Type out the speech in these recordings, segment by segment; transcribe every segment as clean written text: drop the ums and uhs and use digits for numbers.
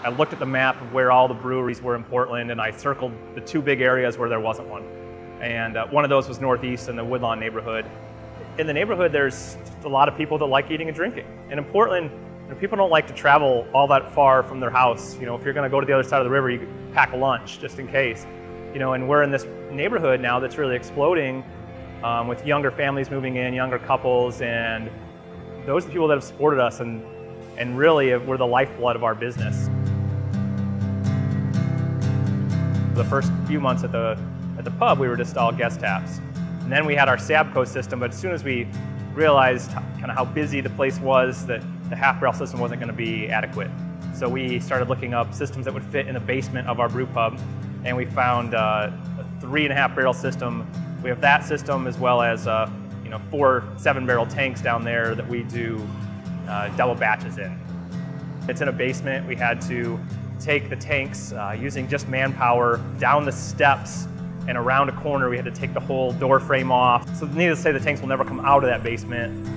I looked at the map of where all the breweries were in Portland, and I circled the two big areas where there wasn't one. And one of those was Northeast in the Woodlawn neighborhood. In the neighborhood, there's a lot of people that like eating and drinking. And in Portland, people don't like to travel all that far from their house. If you're going to go to the other side of the river, you pack a lunch just in case. And we're in this neighborhood now that's really exploding with younger families moving in, younger couples, and those are the people that have supported us and really were the lifeblood of our business. The first few months at the pub, we were just all guest taps. And then we had our Sabco system, but as soon as we realized kind of how busy the place was, that the half barrel system wasn't going to be adequate. So we started looking up systems that would fit in the basement of our brew pub, and we found a 3.5 barrel system. We have that system as well as 4 7-barrel tanks down there that we do double batches in. It's in a basement. We had to take the tanks using just manpower down the steps and around a corner. We had to take the whole door frame off. So needless to say, the tanks will never come out of that basement.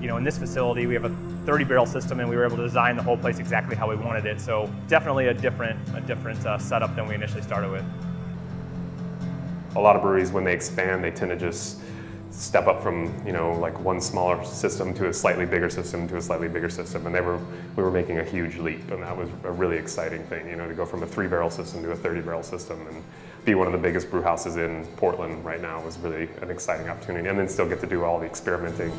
In this facility, we have a 30-barrel system, and we were able to design the whole place exactly how we wanted it. So definitely a different setup than we initially started with. A lot of breweries, when they expand, they tend to just step up from like one smaller system to a slightly bigger system to a slightly bigger system, and we were making a huge leap, and that was a really exciting thing, to go from a 3-barrel system to a 30-barrel system and be one of the biggest brew houses in Portland right now was really an exciting opportunity, and then still get to do all the experimenting.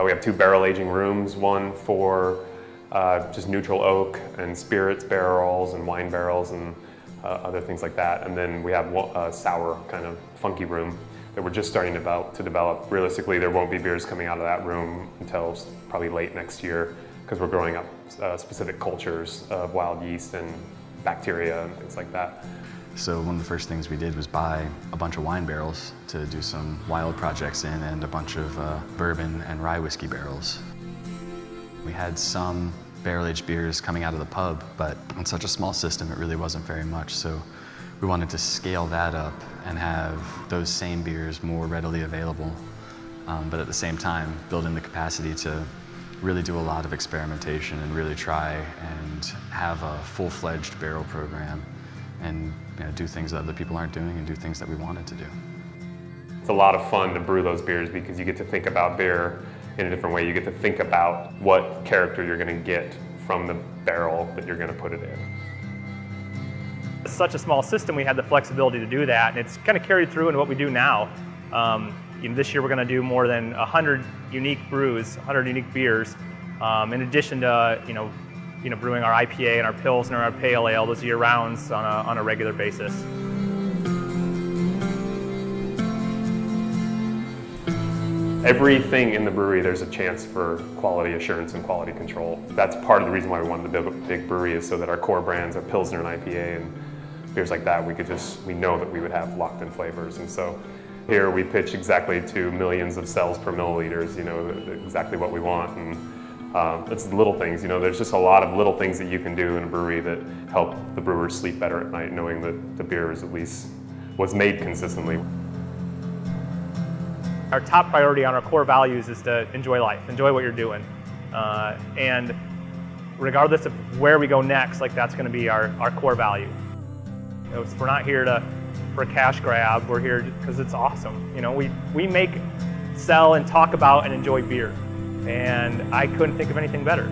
We have 2 barrel aging rooms, one for just neutral oak and spirits barrels and wine barrels and other things like that. And then we have a sour kind of funky room that we're just starting to develop. Realistically, there won't be beers coming out of that room until probably late next year, because we're growing up specific cultures of wild yeast and bacteria and things like that. So one of the first things we did was buy a bunch of wine barrels to do some wild projects in, and a bunch of bourbon and rye whiskey barrels. We had some barrel-aged beers coming out of the pub, but on such a small system, it really wasn't very much. So we wanted to scale that up and have those same beers more readily available, but at the same time, build in the capacity to really do a lot of experimentation and really try and have a full-fledged barrel program and do things that other people aren't doing and do things that we wanted to do. It's a lot of fun to brew those beers because you get to think about beer in a different way. You get to think about what character you're going to get from the barrel that you're going to put it in. It's such a small system, we had the flexibility to do that, and it's kind of carried through into what we do now. This year we're going to do more than 100 unique brews, 100 unique beers, in addition to brewing our IPA and our Pilsner and our Pale Ale, those year-rounds on a regular basis. Everything in the brewery, there's a chance for quality assurance and quality control. That's part of the reason why we wanted to build a big brewery, is so that our core brands, our Pilsner and IPA and beers like that, we know that we would have locked-in flavors. And so here we pitch exactly to millions of cells per milliliters, exactly what we want. And it's the little things, there's just a lot of little things that you can do in a brewery that help the brewers sleep better at night, knowing that the beer was made consistently. Our top priority on our core values is to enjoy life, enjoy what you're doing. And regardless of where we go next, that's going to be our core value. We're not here for a cash grab, we're here because it's awesome. We make, sell, and talk about and enjoy beer. And I couldn't think of anything better.